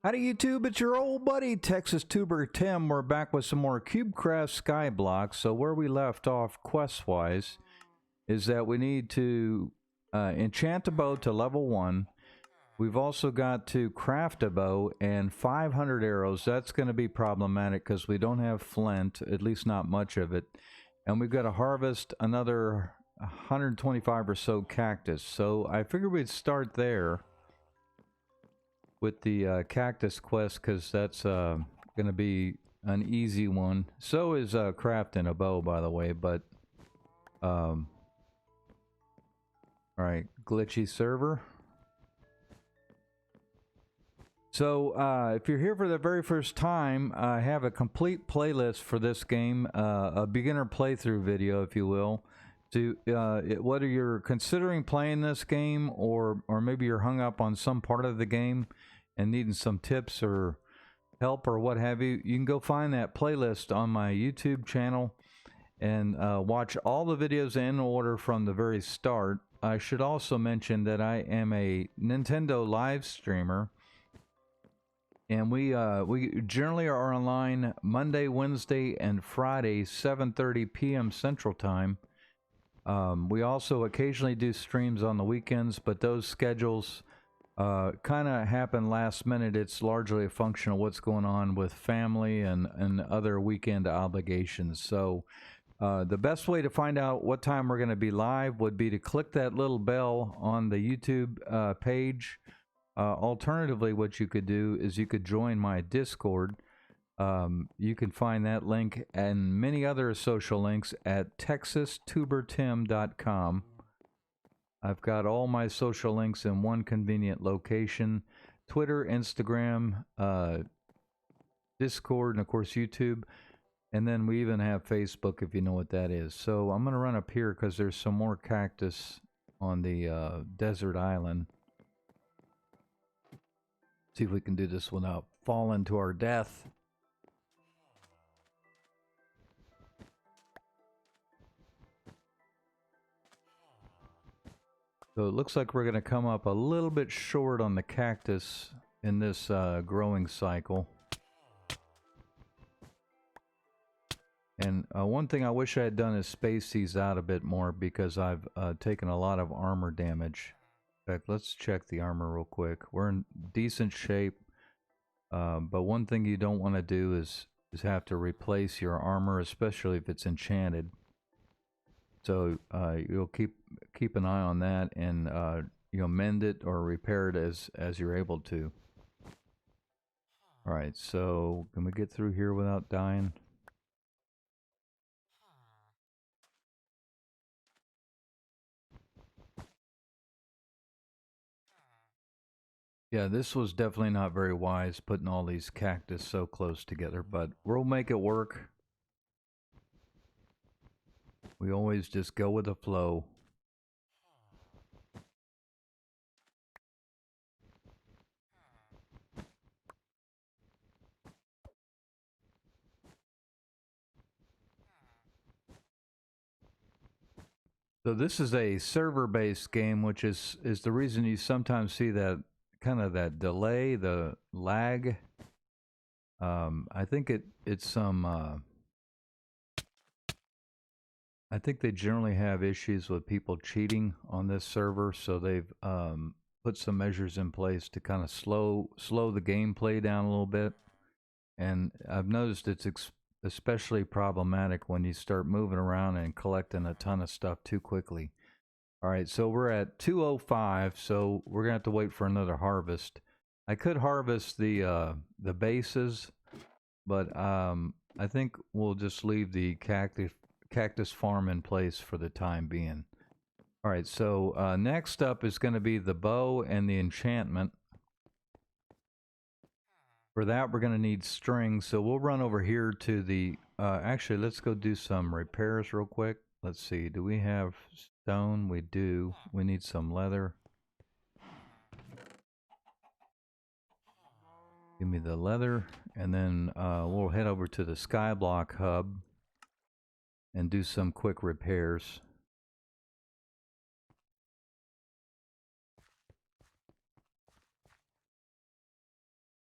Howdy YouTube, it's your old buddy TexasTuberTim. We're back with some more CubeCraft SkyBlock. So where we left off quest-wise is that we need to enchant a bow to level 1. We've also got to craft a bow and 500 arrows. That's going to be problematic because we don't have flint, at least not much of it. And we've got to harvest another 125 or so cactus. So I figured we'd start there with the cactus quest, because that's going to be an easy one. So is crafting a bow, by the way, but all right, glitchy server. So if you're here for the very first time, I have a complete playlist for this game, a beginner playthrough video, if you will. To whether you're considering playing this game or maybe you're hung up on some part of the game and needing some tips or help or what have you, you can go find that playlist on my YouTube channel and watch all the videos in order from the very start. I should also mention that I am a Nintendo live streamer, and we generally are online Monday, Wednesday, and Friday, 7:30 p.m. Central Time. We also occasionally do streams on the weekends, but those schedules kind of happen last minute. It's largely a function of what's going on with family and other weekend obligations. So the best way to find out what time we're going to be live would be to click that little bell on the YouTube page. Alternatively, what you could do is you could join my Discord. You can find that link and many other social links at TexasTuberTim.com. I've got all my social links in one convenient location: Twitter, Instagram, Discord, and of course YouTube. And then we even have Facebook, if you know what that is. So I'm going to run up here because there's some more cactus on the desert island. See if we can do this without falling to our death. So it looks like we're going to come up a little bit short on the cactus in this growing cycle. And one thing I wish I had done is space these out a bit more, because I've taken a lot of armor damage. In fact, let's check the armor real quick. We're in decent shape, but one thing you don't want to do is have to replace your armor, especially if it's enchanted. So you'll keep an eye on that, and you'll mend it or repair it as you're able to. All right, so can we get through here without dying? Yeah, this was definitely not very wise, putting all these cactus so close together, but we'll make it work. We always just go with the flow. So this is a server-based game, which is the reason you sometimes see that kind of that delay, the lag. I think it's some. I think they generally have issues with people cheating on this server, so they've put some measures in place to kind of slow the gameplay down a little bit. And I've noticed it's especially problematic when you start moving around and collecting a ton of stuff too quickly. All right, so we're at 205, so we're gonna have to wait for another harvest. I could harvest the bases, but I think we'll just leave the cactus farm in place for the time being. All right, so next up is going to be the bow and the enchantment. For that, we're going to need string, so we'll run over here to the... actually, let's go do some repairs real quick. Let's see, do we have stone? We do. We need some leather. Give me the leather, and then we'll head over to the SkyBlock hub and do some quick repairs.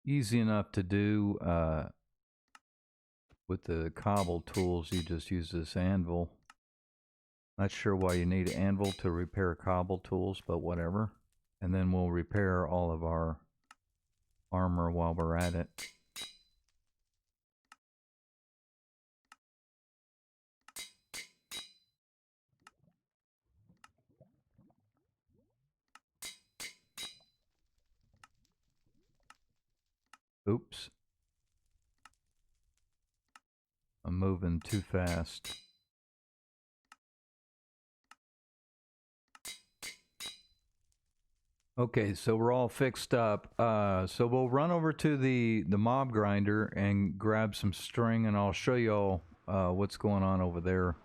easy enough to do. With the cobble tools, you just use this anvil. Not sure why you need an anvil to repair cobble tools, but whatever. And then we'll repair all of our armor while we're at it. Oops. I'm moving too fast. Okay, so we're all fixed up. So we'll run over to the mob grinder and grab some string, and I'll show you all what's going on over there.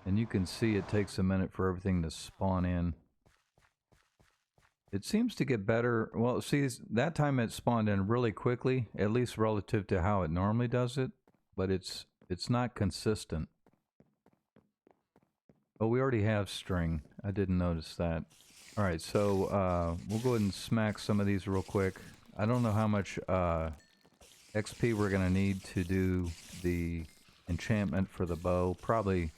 And you can see it takes a minute for everything to spawn in. It seems to get better. Well, see, that time it spawned in really quickly, at least relative to how it normally does it, but it's not consistent. Oh, we already have string. I didn't notice that. All right, so we'll go ahead and smack some of these real quick. I don't know how much XP we're going to need to do the enchantment for the bow. Probably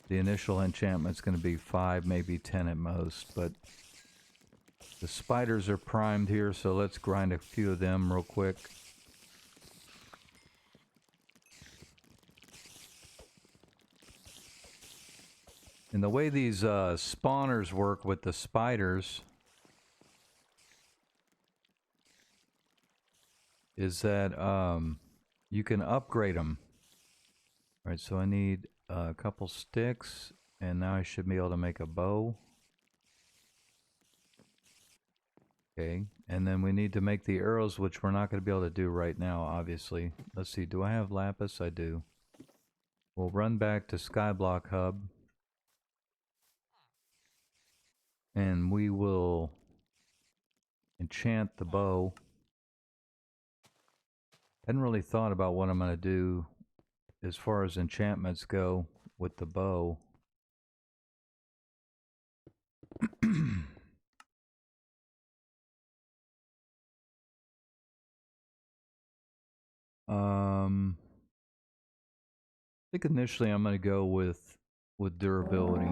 the initial enchantment's going to be 5, maybe 10 at most, but the spiders are primed here, so let's grind a few of them real quick. And the way these spawners work with the spiders is that you can upgrade them. All right, so I need a couple sticks, and now I should be able to make a bow. Okay, and then we need to make the arrows, which we're not going to be able to do right now, obviously. Let's see, do I have lapis? I do. We'll run back to SkyBlock Hub. And we will enchant the bow. Hadn't really thought about what I'm going to do as far as enchantments go with the bow. I think initially I'm going to go with durability.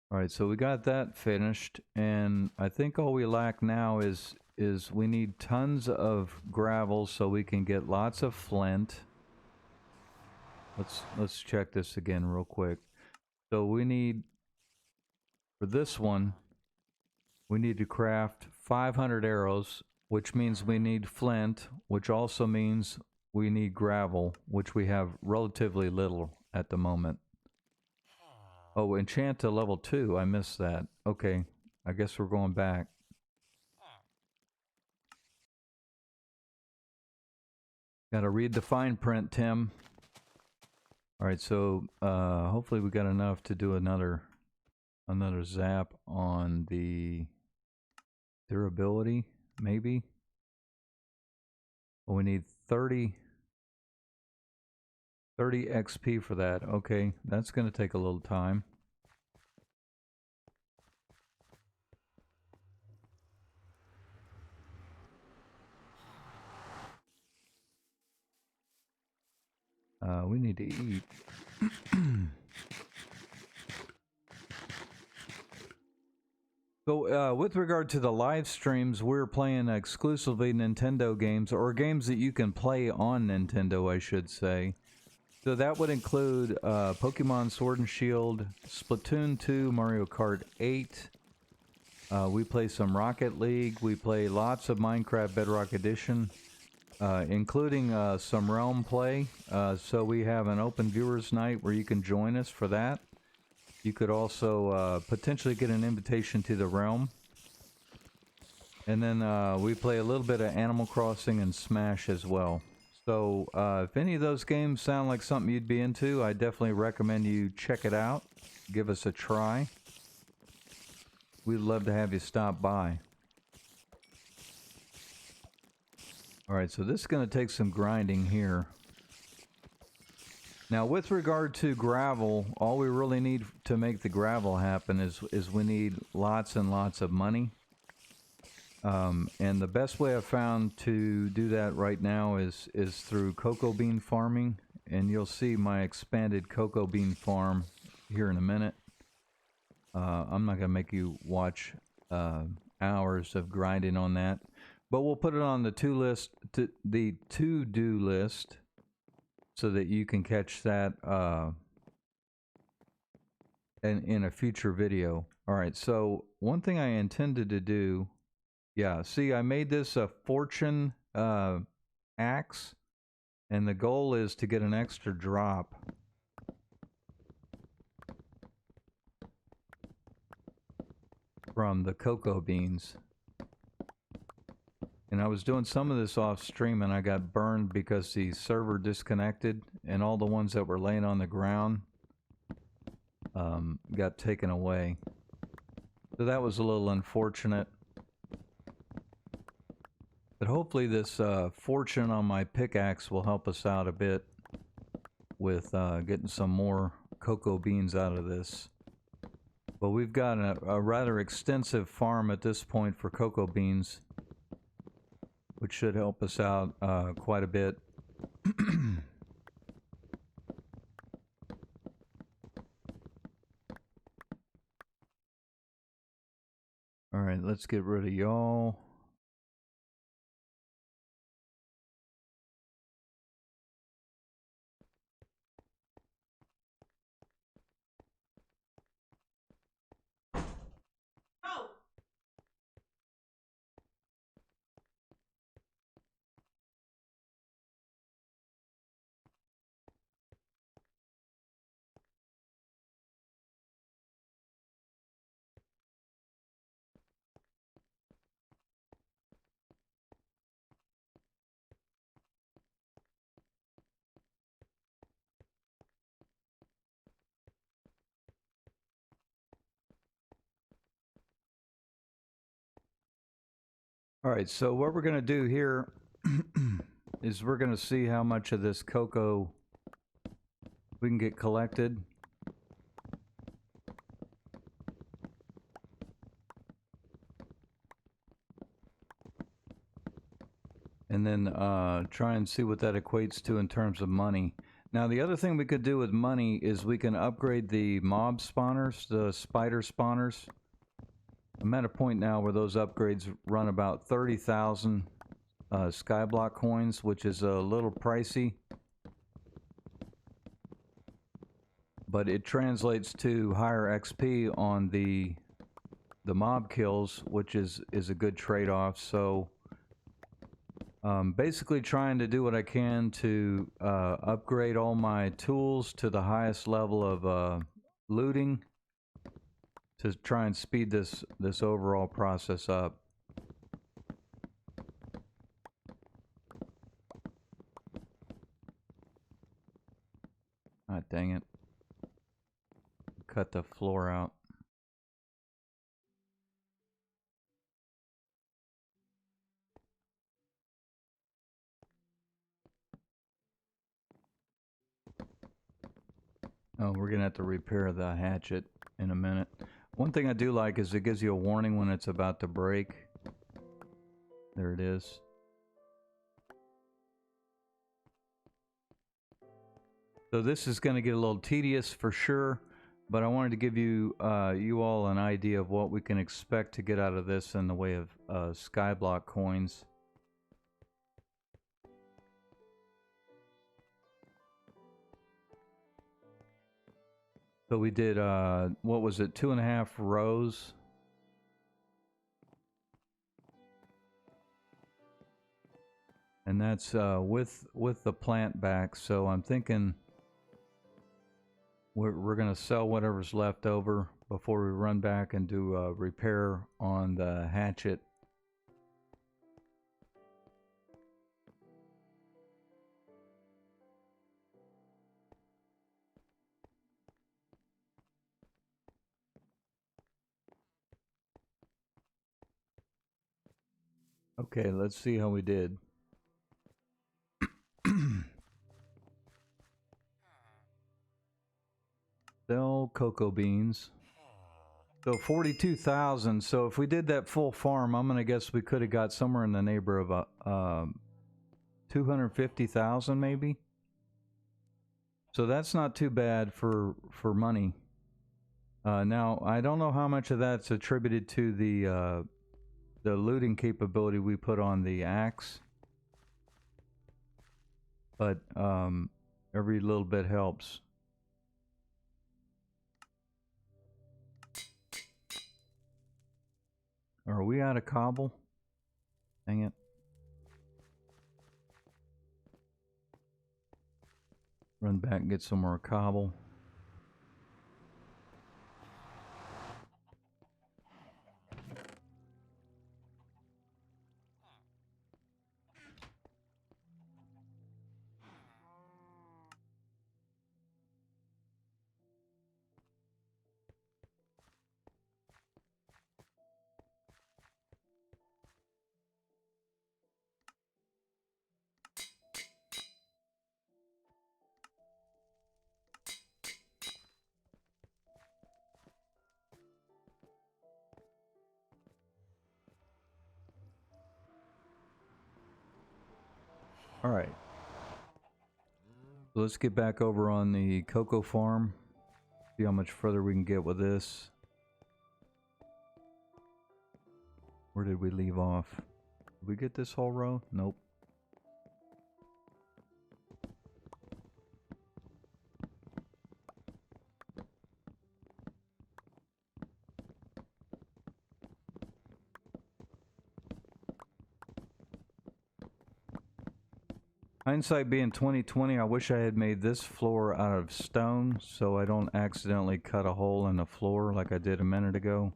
All right, so we got that finished, and I think all we lack now is we need tons of gravel so we can get lots of flint. Let's check this again real quick. So we need, for this one, we need to craft 500 arrows, which means we need flint, which also means we need gravel, which we have relatively little at the moment. Oh, enchant to level 2. I missed that. Okay, I guess we're going back. Gotta read the fine print, Tim. Alright, so hopefully we got enough to do another zap on the durability, maybe. Well, we need 30 XP for that. Okay, that's gonna take a little time. We need to eat. So, with regard to the live streams, we're playing exclusively Nintendo games, or games that you can play on Nintendo, I should say. So that would include Pokemon Sword and Shield, Splatoon 2, Mario Kart 8. We play some Rocket League. We play lots of Minecraft Bedrock Edition, including some Realm play. So we have an open viewers night where you can join us for that. You could also potentially get an invitation to the Realm. And then we play a little bit of Animal Crossing and Smash as well. So if any of those games sound like something you'd be into, I definitely recommend you check it out. Give us a try. We'd love to have you stop by. Alright, so this is going to take some grinding here. Now, with regard to gravel, all we really need to make the gravel happen is we need lots and lots of money. And the best way I've found to do that right now is through cocoa bean farming. And you'll see my expanded cocoa bean farm here in a minute. I'm not going to make you watch hours of grinding on that. But we'll put it on the to-do list so that you can catch that in a future video. Alright, so one thing I intended to do... Yeah, see, I made this a fortune axe, and the goal is to get an extra drop. From the cocoa beans. And I was doing some of this off stream and I got burned because the server disconnected and all the ones that were laying on the ground got taken away. So that was a little unfortunate. But hopefully this fortune on my pickaxe will help us out a bit with getting some more cocoa beans out of this. But we've got a rather extensive farm at this point for cocoa beans, which should help us out quite a bit. Alright, let's get rid of y'all. Alright, so what we're going to do here is we're going to see how much of this cocoa we can get collected. And then try and see what that equates to in terms of money. Now the other thing we could do with money is we can upgrade the mob spawners, the spider spawners. I'm at a point now where those upgrades run about 30,000 SkyBlock coins, which is a little pricey. But it translates to higher XP on the mob kills, which is a good trade-off. So basically trying to do what I can to upgrade all my tools to the highest level of looting to try and speed this overall process up. Ah, dang it. Cut the floor out. Oh, we're gonna have to repair the hatchet in a minute. One thing I do like is it gives you a warning when it's about to break. There it is. So this is going to get a little tedious for sure, but I wanted to give you you all an idea of what we can expect to get out of this in the way of SkyBlock coins. So we did, what was it, 2.5 rows? And that's with the plant back, so I'm thinking we're going to sell whatever's left over before we run back and do a repair on the hatchet. Okay, let's see how we did. Sell cocoa beans. So 42,000. So if we did that full farm, I'm gonna guess we could have got somewhere in the neighborhood of 250,000 maybe. So that's not too bad for money. Now I don't know how much of that's attributed to the looting capability we put on the axe, but every little bit helps. Are we out of cobble? Dang it. Run back and get some more cobble. All right. So let's get back over on the cocoa farm. See how much further we can get with this. Where did we leave off? Did we get this whole row? Nope. Hindsight being 2020, I wish I had made this floor out of stone so I don't accidentally cut a hole in the floor like I did a minute ago.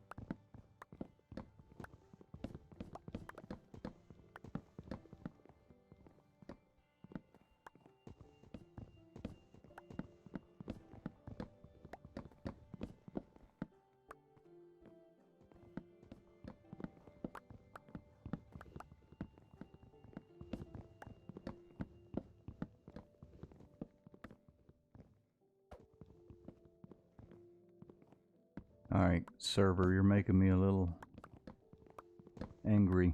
Alright, server, you're making me a little angry.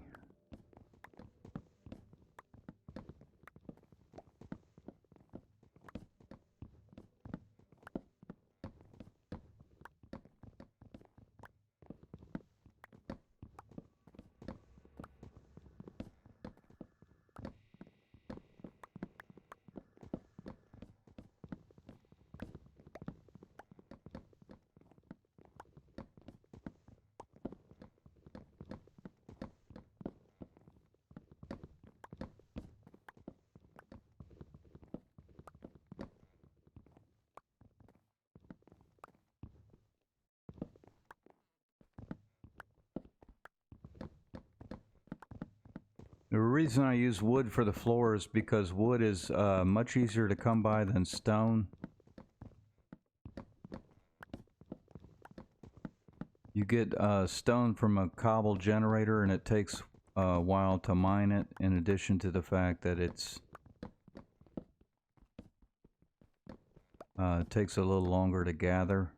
The reason I use wood for the floor is because wood is much easier to come by than stone. You get stone from a cobble generator and it takes a while to mine it, in addition to the fact that it takes a little longer to gather.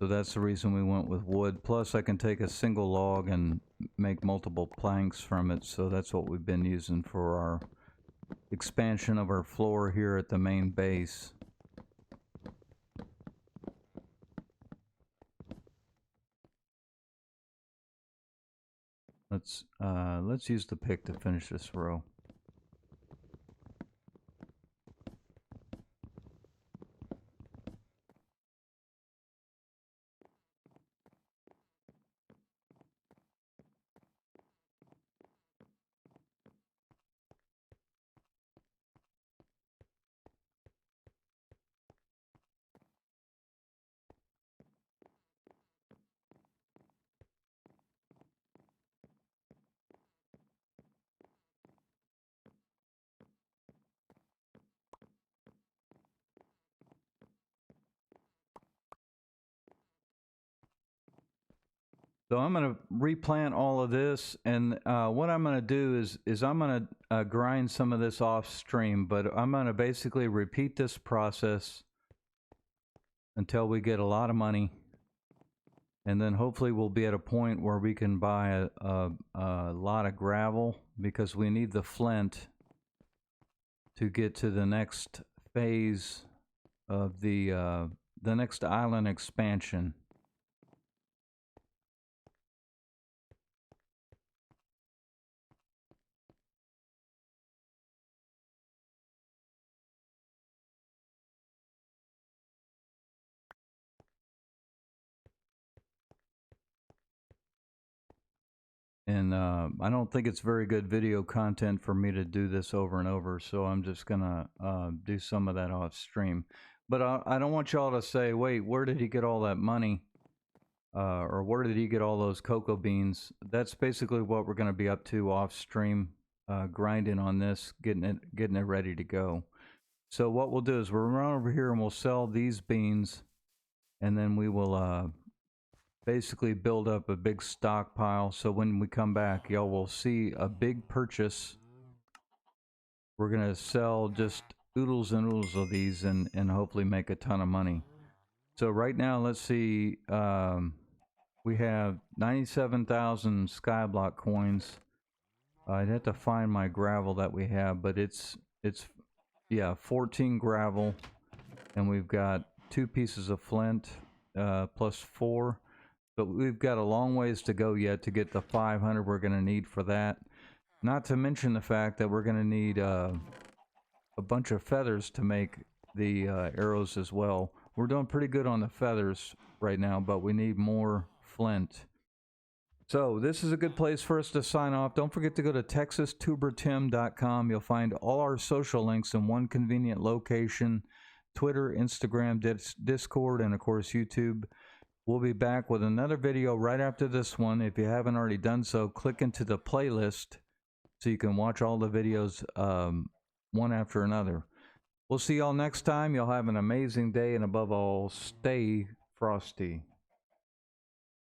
So that's the reason we went with wood. Plus I can take a single log and make multiple planks from it, so that's what we've been using for our expansion of our floor here at the main base. Let's use the pick to finish this row. So I'm going to replant all of this, and what I'm going to do is I'm going to grind some of this off stream, but I'm going to basically repeat this process until we get a lot of money. And then hopefully we'll be at a point where we can buy a lot of gravel, because we need the flint to get to the next phase of the next island expansion. And I don't think it's very good video content for me to do this over and over, so I'm just gonna do some of that off stream. But I don't want y'all to say, wait, where did he get all that money? Or where did he get all those cocoa beans? That's basically what we're gonna be up to off stream, grinding on this, getting it ready to go. So what we'll do is we'll run over here and we'll sell these beans, and then we will basically build up a big stockpile, so when we come back, y'all will see a big purchase. We're gonna sell just oodles and oodles of these and hopefully make a ton of money. So right now, let's see, we have 97,000 SkyBlock coins. I'd have to find my gravel that we have, but it's yeah, 14 gravel, and we've got 2 pieces of flint, plus 4. But we've got a long ways to go yet to get the 500 we're going to need for that. Not to mention the fact that we're going to need a bunch of feathers to make the arrows as well. We're doing pretty good on the feathers right now, but we need more flint. So this is a good place for us to sign off. Don't forget to go to TexasTuberTim.com. You'll find all our social links in one convenient location: Twitter, Instagram, Discord, and of course YouTube. We'll be back with another video right after this one. If you haven't already done so, click into the playlist so you can watch all the videos one after another. We'll see y'all next time. Y'all have an amazing day, and above all, stay frosty.